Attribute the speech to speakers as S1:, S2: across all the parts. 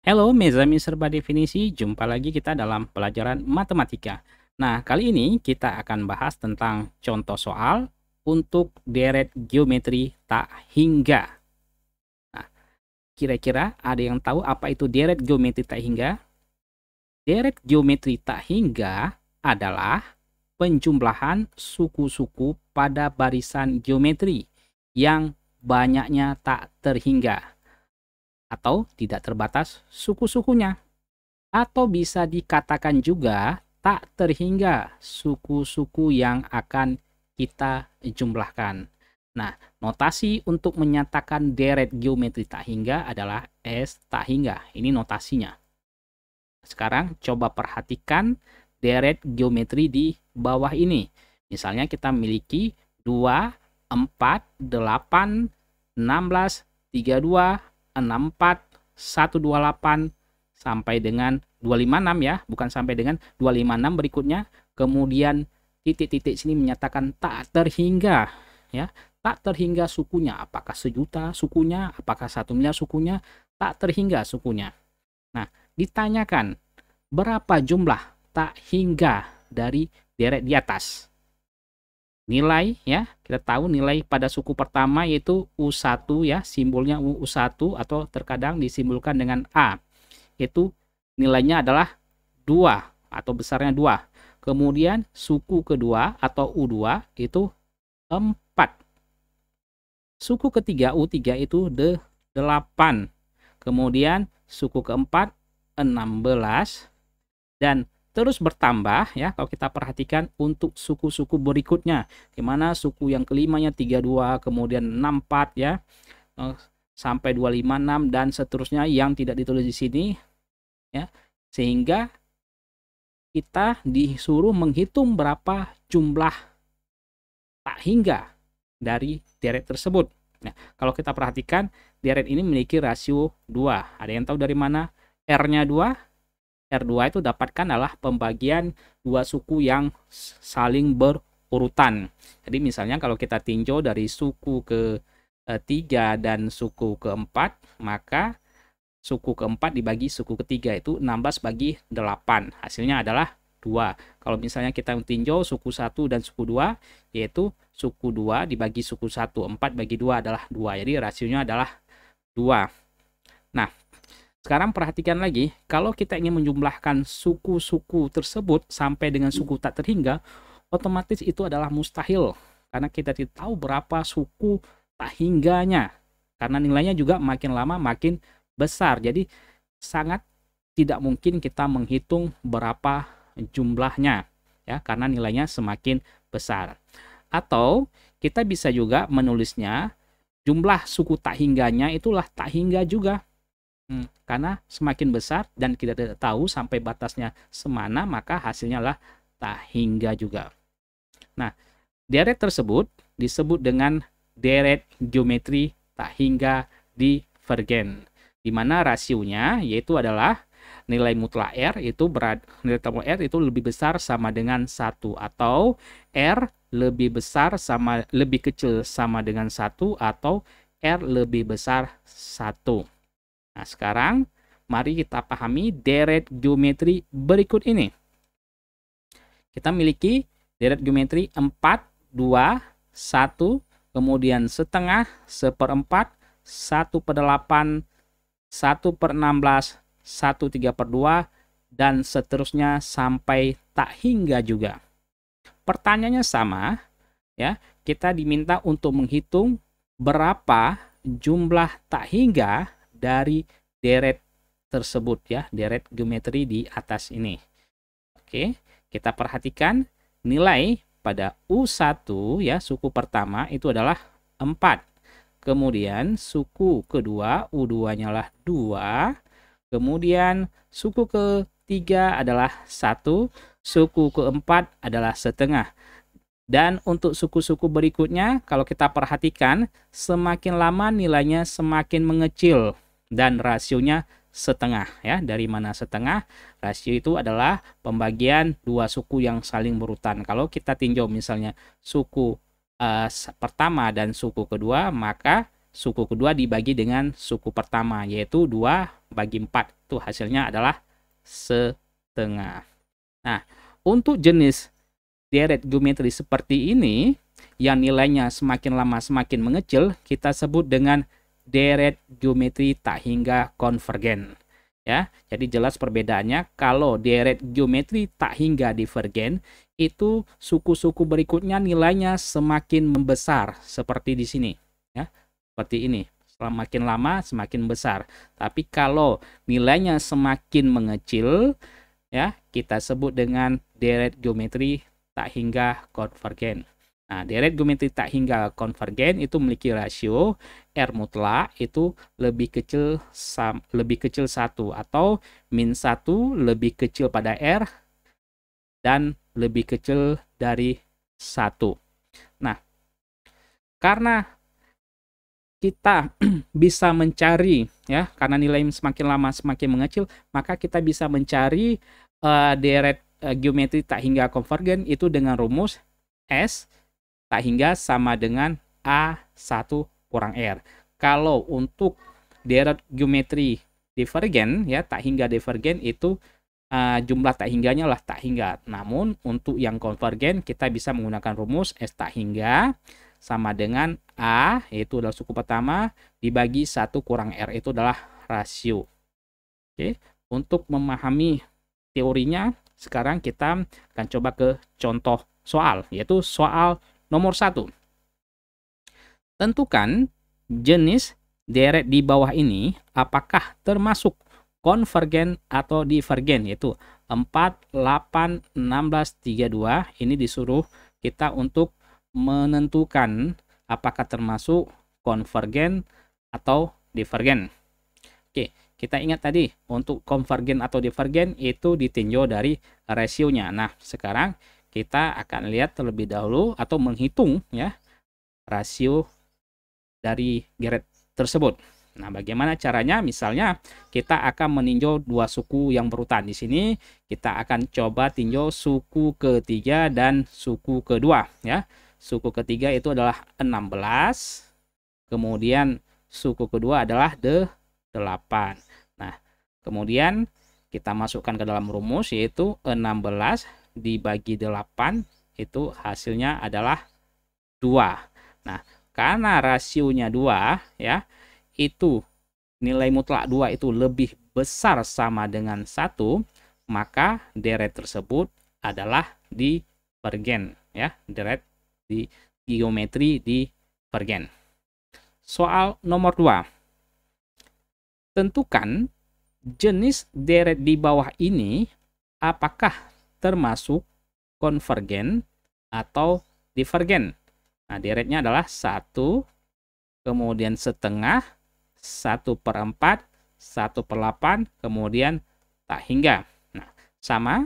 S1: Halo Mezami serba definisi, jumpa lagi kita dalam pelajaran matematika. Nah, kali ini kita akan bahas tentang contoh soal untuk deret geometri tak hingga. Nah, kira-kira ada yang tahu apa itu deret geometri tak hingga? Deret geometri tak hingga adalah penjumlahan suku-suku pada barisan geometri yang banyaknya tak terhingga atau tidak terbatas suku-sukunya. Atau bisa dikatakan juga tak terhingga suku-suku yang akan kita jumlahkan. Nah, notasi untuk menyatakan deret geometri tak hingga adalah S tak hingga. Ini notasinya. Sekarang coba perhatikan deret geometri di bawah ini. Misalnya kita memiliki 2, 4, 8, 16, 32, 64, 128, sampai dengan 256 ya, bukan sampai dengan 256 berikutnya. Kemudian titik-titik sini menyatakan tak terhingga ya, tak terhingga sukunya, apakah sejuta sukunya, apakah 1 miliar sukunya, tak terhingga sukunya. Nah, ditanyakan berapa jumlah tak hingga dari deret di atas. Nilai ya, kita tahu nilai pada suku pertama yaitu U1 ya, simbolnya U1 atau terkadang disimbolkan dengan A. Itu nilainya adalah 2 atau besarnya 2. Kemudian suku kedua atau U2 itu 4. Suku ketiga U3 itu 8. Kemudian suku keempat 16 dan terus bertambah ya kalau kita perhatikan untuk suku-suku berikutnya, di mana suku yang kelimanya 32, kemudian 64 ya, sampai 256 dan seterusnya yang tidak ditulis di sini ya. Sehingga kita disuruh menghitung berapa jumlah tak hingga dari deret tersebut. Nah, kalau kita perhatikan deret ini memiliki rasio 2. Ada yang tahu dari mana R-nya 2? R2 itu dapatkan adalah pembagian dua suku yang saling berurutan. Jadi misalnya kalau kita tinjau dari suku ke-3 dan suku ke-4, maka suku ke-4 dibagi suku ke-3 itu 16 bagi 8. Hasilnya adalah 2. Kalau misalnya kita tinjau suku 1 dan suku 2, yaitu suku 2 dibagi suku 1. 4 bagi 2 adalah 2. Jadi rasionya adalah 2. Nah, sekarang perhatikan lagi, kalau kita ingin menjumlahkan suku-suku tersebut sampai dengan suku tak terhingga, otomatis itu adalah mustahil. Karena kita tidak tahu berapa suku tak hingganya. Karena nilainya juga makin lama makin besar. Jadi sangat tidak mungkin kita menghitung berapa jumlahnya. Ya, karena nilainya semakin besar. Atau kita bisa juga menulisnya jumlah suku tak hingganya itulah tak hingga juga. Karena semakin besar dan kita tidak tahu sampai batasnya semana, maka hasilnya adalah tak hingga juga. Nah, deret tersebut disebut dengan deret geometri tak hingga divergen, di mana rasionya yaitu adalah nilai mutlak R itu nilai mutlak R itu lebih besar sama dengan 1, atau R lebih besar sama lebih kecil sama dengan 1, atau R lebih besar 1. Nah, sekarang mari kita pahami deret geometri berikut ini. Kita miliki deret geometri 4, 2, 1, kemudian setengah, 1/4, 1/8, 1/16, 1/3/2, dan seterusnya sampai tak hingga juga. Pertanyaannya sama, ya. Kita diminta untuk menghitung berapa jumlah tak hingga dari deret tersebut ya, deret geometri di atas ini. Oke, kita perhatikan nilai pada U1 ya, suku pertama itu adalah 4. Kemudian suku kedua U2-nya adalah 2. Kemudian suku ketiga adalah 1, suku keempat adalah setengah. Dan untuk suku-suku berikutnya, kalau kita perhatikan, semakin lama nilainya semakin mengecil dan rasionya setengah ya. Dari mana setengah? Rasio itu adalah pembagian dua suku yang saling berurutan. Kalau kita tinjau misalnya suku pertama dan suku kedua, maka suku kedua dibagi dengan suku pertama, yaitu 2 bagi 4. Itu hasilnya adalah setengah. Nah, untuk jenis deret geometri seperti ini, yang nilainya semakin lama semakin mengecil, kita sebut dengan deret geometri tak hingga konvergen. Ya, jadi jelas perbedaannya. Kalau deret geometri tak hingga divergen, itu suku-suku berikutnya nilainya semakin membesar, seperti di sini. Ya, seperti ini. Semakin lama semakin besar. Tapi kalau nilainya semakin mengecil, ya, kita sebut dengan deret geometri tak hingga konvergen. Nah, deret geometri tak hingga konvergen itu memiliki rasio R mutlak itu lebih kecil 1 atau min 1 lebih kecil pada R dan lebih kecil dari 1. Nah, karena kita bisa mencari, ya, karena nilai semakin lama semakin mengecil, maka kita bisa mencari deret geometri tak hingga konvergen itu dengan rumus S tak hingga sama dengan A1 kurang R. Kalau untuk deret geometri divergen, ya, tak hingga divergen itu jumlah tak hingganya lah tak hingga. Namun untuk yang konvergen kita bisa menggunakan rumus S tak hingga sama dengan A, yaitu adalah suku pertama, dibagi 1 kurang R, itu adalah rasio. Oke, untuk memahami teorinya, sekarang kita akan coba ke contoh soal, yaitu soal nomor 1. Tentukan jenis deret di bawah ini apakah termasuk konvergen atau divergen, yaitu 4, 8, 16, 32. Ini disuruh kita untuk menentukan apakah termasuk konvergen atau divergen. Oke, kita ingat tadi untuk konvergen atau divergen itu ditinjau dari rasionya. Nah, sekarang kita akan lihat terlebih dahulu atau menghitung, ya, rasio dari deret tersebut. Nah, bagaimana caranya? Misalnya kita akan meninjau dua suku yang berurutan. Di sini kita akan coba tinjau suku ketiga dan suku kedua, ya. Suku ketiga itu adalah 16. Kemudian suku kedua adalah 8. Nah, kemudian kita masukkan ke dalam rumus, yaitu 16 dibagi 8 itu hasilnya adalah 2. Nah, karena rasionya 2, ya, itu nilai mutlak 2 itu lebih besar sama dengan 1, maka deret tersebut adalah divergen, ya, deret di geometri divergen. Soal nomor 2. Tentukan jenis deret di bawah ini apakah termasuk konvergen atau divergen. Nah, deretnya adalah 1, kemudian setengah, 1/4, 1/8, kemudian tak hingga. Nah, sama.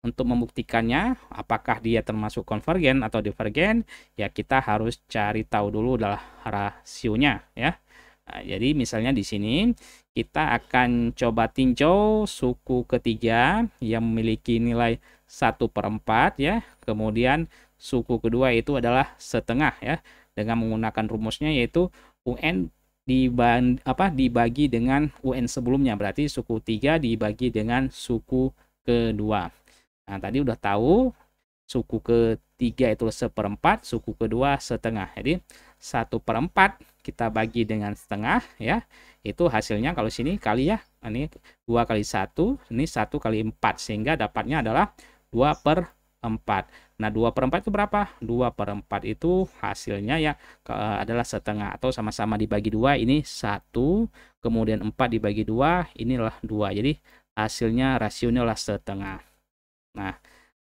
S1: Untuk membuktikannya apakah dia termasuk konvergen atau divergen, ya kita harus cari tahu dulu adalah rasionya, ya. Nah, jadi misalnya di sini kita akan coba tinjau suku ketiga yang memiliki nilai 1/4, ya. Kemudian suku kedua itu adalah setengah, ya. Dengan menggunakan rumusnya yaitu UN dibagi dengan UN sebelumnya. Berarti suku 3 dibagi dengan suku kedua. Nah, tadi udah tahu suku ketiga itu 1/4, suku kedua setengah. Jadi 1/4 kita bagi dengan setengah, ya. Itu hasilnya kalau sini kali, ya. Ini 2 kali 1, ini 1 kali 4, sehingga dapatnya adalah 2/4. Nah, 2/4 itu berapa? 2/4 itu hasilnya, ya, adalah setengah atau sama-sama dibagi 2, ini 1, kemudian 4 dibagi 2, inilah 2. Jadi hasilnya rasionya adalah setengah. Nah,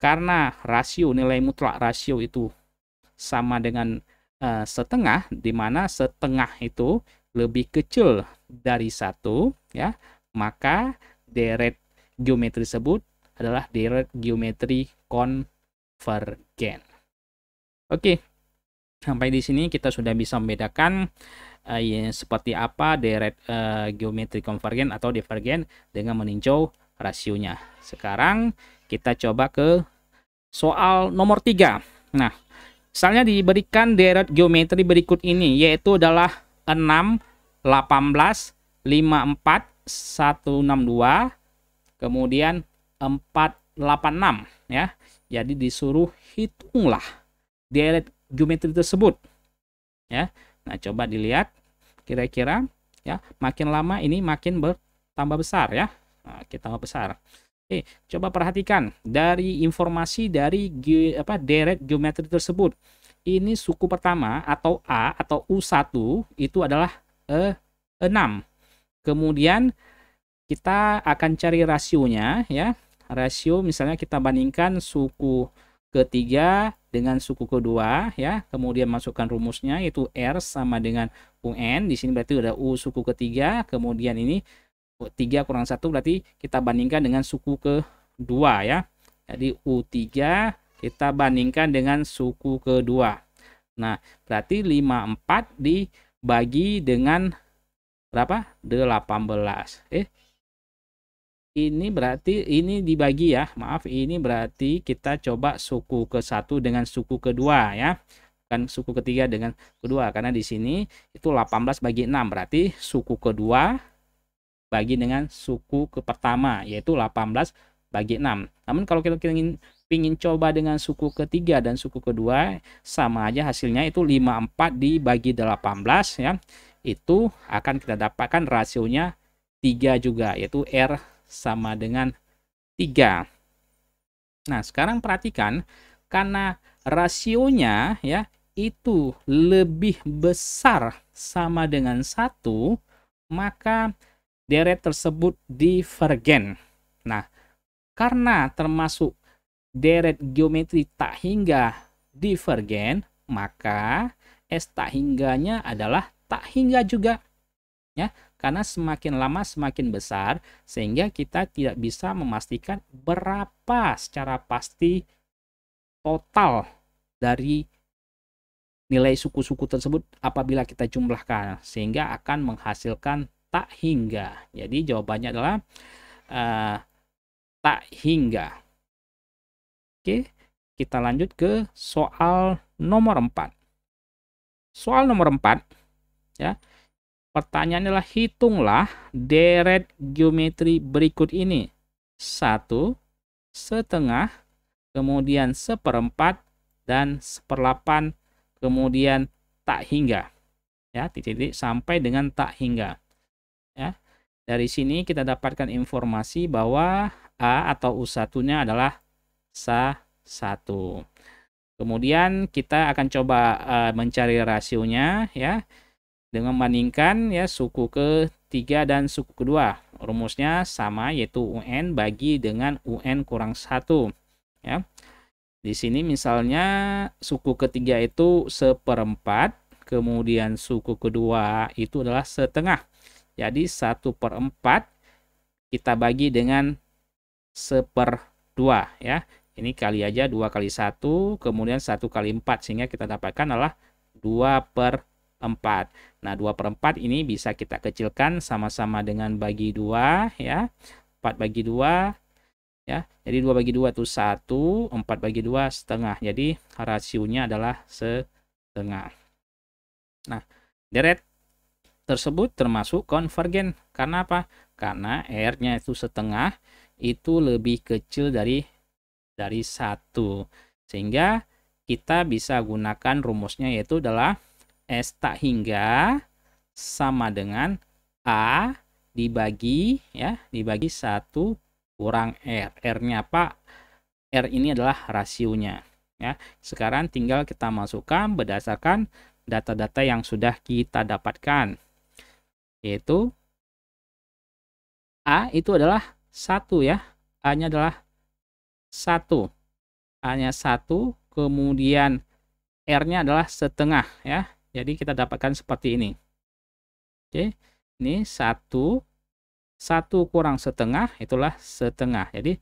S1: karena rasio nilai mutlak rasio itu sama dengan setengah, di mana setengah itu lebih kecil dari 1, ya, maka deret geometri tersebut adalah deret geometri konvergen. Oke, sampai di sini kita sudah bisa membedakan ya, seperti apa deret geometri konvergen atau divergen dengan meninjau rasionya. Sekarang kita coba ke soal nomor 3. Nah, misalnya diberikan deret geometri berikut ini, yaitu adalah 6, 18, 54, 162, kemudian 486 ya. Jadi disuruh hitunglah deret geometri tersebut ya. Nah, coba dilihat kira-kira ya, makin lama ini makin bertambah besar ya. Nah, kita tambah besar. Oke, coba perhatikan dari informasi dari deret geometri tersebut. Ini suku pertama atau A atau U1 itu adalah 6. Kemudian kita akan cari rasionya ya. Rasio misalnya kita bandingkan suku ketiga dengan suku kedua ya. Kemudian masukkan rumusnya yaitu R sama dengan UN. Di sini berarti ada U suku ketiga, kemudian ini 3 kurang 1 berarti kita bandingkan dengan suku kedua ya. Jadi U3 kita bandingkan dengan suku kedua. Nah, berarti 54 dibagi dengan berapa? 18. Ini berarti ini dibagi ya. Maaf, ini berarti kita coba suku ke-1 dengan suku kedua ya. Kan suku ketiga dengan kedua, karena di sini itu 18 bagi 6 berarti suku kedua bagi dengan suku ke pertama yaitu 18 bagi 6. Namun kalau kita ingin coba dengan suku ketiga dan suku kedua, sama aja hasilnya itu 54 dibagi 18 ya. Itu akan kita dapatkan rasionya 3 juga, yaitu R sama dengan 3. Nah, sekarang perhatikan karena rasionya ya itu lebih besar sama dengan 1, maka deret tersebut divergen. Nah, karena termasuk deret geometri tak hingga divergen, maka S tak hingganya adalah tak hingga juga. Ya, karena semakin lama semakin besar, sehingga kita tidak bisa memastikan berapa secara pasti total dari nilai suku-suku tersebut apabila kita jumlahkan, sehingga akan menghasilkan tak hingga. Jadi jawabannya adalah tak hingga. Oke, kita lanjut ke soal nomor 4. Soal nomor 4 ya. Pertanyaannya adalah hitunglah deret geometri berikut ini. 1, setengah, kemudian 1/4 dan 1/8, kemudian tak hingga. Ya, titik-titik sampai dengan tak hingga. Ya. Dari sini kita dapatkan informasi bahwa A atau U1-nya adalah SA1. Kemudian kita akan coba mencari rasionya ya. Dengan membandingkan ya suku ketiga dan suku kedua. Rumusnya sama yaitu UN bagi dengan UN kurang 1. Ya. Di sini misalnya suku ketiga itu 1/4, kemudian suku kedua itu adalah setengah. Jadi 1/4 kita bagi dengan 1/2 ya. Ini kali aja 2 kali 1, kemudian 1 kali 4, sehingga kita dapatkan adalah 2/4. Nah, 2/4 ini bisa kita kecilkan sama-sama dengan bagi 2 ya. 4 bagi 2 ya. Jadi 2 bagi 2 itu 1, 4 bagi 2 setengah. Jadi rasionya adalah setengah. Nah, deret tersebut termasuk konvergen. Karena apa? Karena R-nya itu setengah, itu lebih kecil dari 1. Sehingga kita bisa gunakan rumusnya yaitu adalah S tak hingga sama dengan A dibagi 1 kurang R. R-nya apa? R ini adalah rasionya ya. Sekarang tinggal kita masukkan berdasarkan data-data yang sudah kita dapatkan. Yaitu A itu adalah 1 ya. A-nya adalah 1. A-nya 1, kemudian R-nya adalah setengah ya. Jadi kita dapatkan seperti ini. Oke, ini 1 kurang setengah itulah setengah. Jadi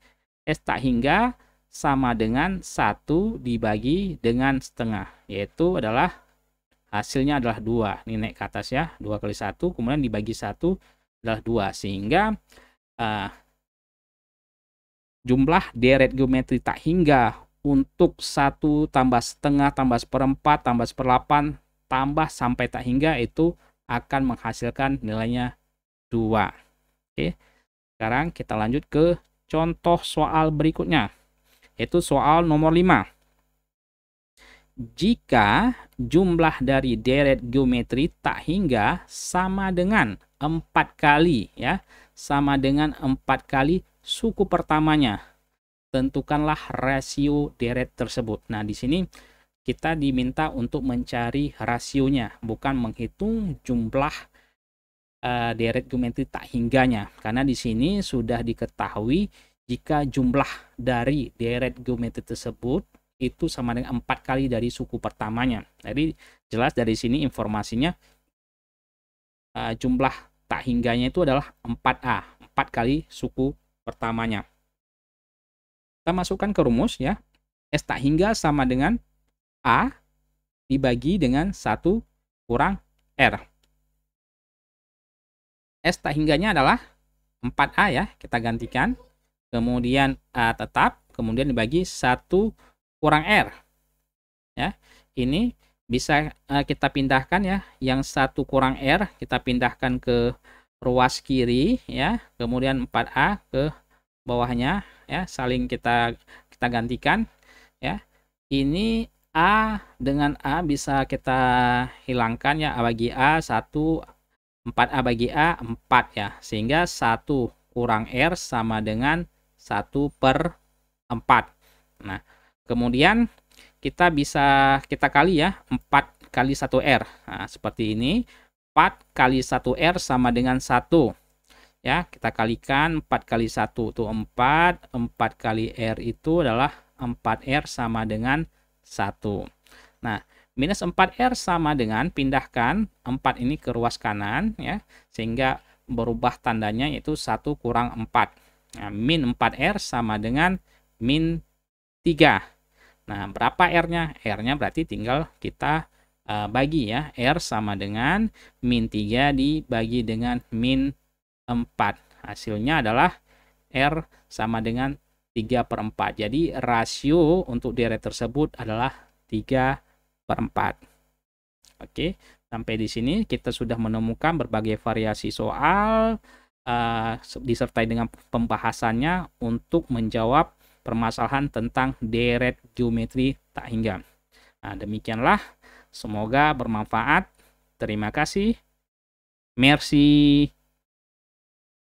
S1: S tak hingga sama dengan 1 dibagi dengan setengah, yaitu adalah hasilnya adalah 2. Ini naik ke atas ya. 2 kali 1 kemudian dibagi 1 adalah 2. Sehingga jumlah deret geometri tak hingga untuk 1 tambah setengah tambah 1/4 tambah 1/8 tambah sampai tak hingga itu akan menghasilkan nilainya 2. Oke, sekarang kita lanjut ke contoh soal berikutnya, yaitu soal nomor 5. Jika jumlah dari deret geometri tak hingga sama dengan 4 kali ya, sama dengan 4 kali suku pertamanya, tentukanlah rasio deret tersebut. Nah, di sini kita diminta untuk mencari rasionya, bukan menghitung jumlah deret geometri tak hingganya. Karena di sini sudah diketahui jika jumlah dari deret geometri tersebut itu sama dengan 4 kali dari suku pertamanya. Jadi jelas dari sini informasinya jumlah tak hingganya itu adalah 4A, 4 kali suku pertamanya. Kita masukkan ke rumus ya. S tak hingga sama dengan A dibagi dengan 1 kurang R. S tak hingganya adalah 4A ya, kita gantikan. Kemudian A tetap, kemudian dibagi 1 kurang R. Ya, ini bisa kita pindahkan ya, yang 1 kurang R kita pindahkan ke ruas kiri ya, kemudian 4A ke bawahnya ya, saling kita gantikan ya. Ini A dengan A bisa kita hilangkan ya, A bagi A 1, 4A bagi A 4 ya, sehingga 1 kurang R sama dengan 1/4. Nah, kemudian kita bisa kali ya, 4 kali 1R. Nah, seperti ini. 4 kali 1R sama dengan 1. Ya, kita kalikan 4 kali 1 itu 4. 4 kali R itu adalah 4R sama dengan 1. Nah, minus 4R sama dengan, pindahkan 4 ini ke ruas kanan ya, sehingga berubah tandanya yaitu 1 kurang 4. Nah, min 4R sama dengan min 3. Nah, berapa R-nya? R-nya berarti tinggal kita bagi ya. R sama dengan min 3 dibagi dengan min 4. Hasilnya adalah R sama dengan 3/4. Jadi rasio untuk deret tersebut adalah 3/4. Oke, sampai di sini kita sudah menemukan berbagai variasi soal disertai dengan pembahasannya untuk menjawab permasalahan tentang deret geometri tak hingga. Nah, demikianlah. Semoga bermanfaat. Terima kasih. Merci.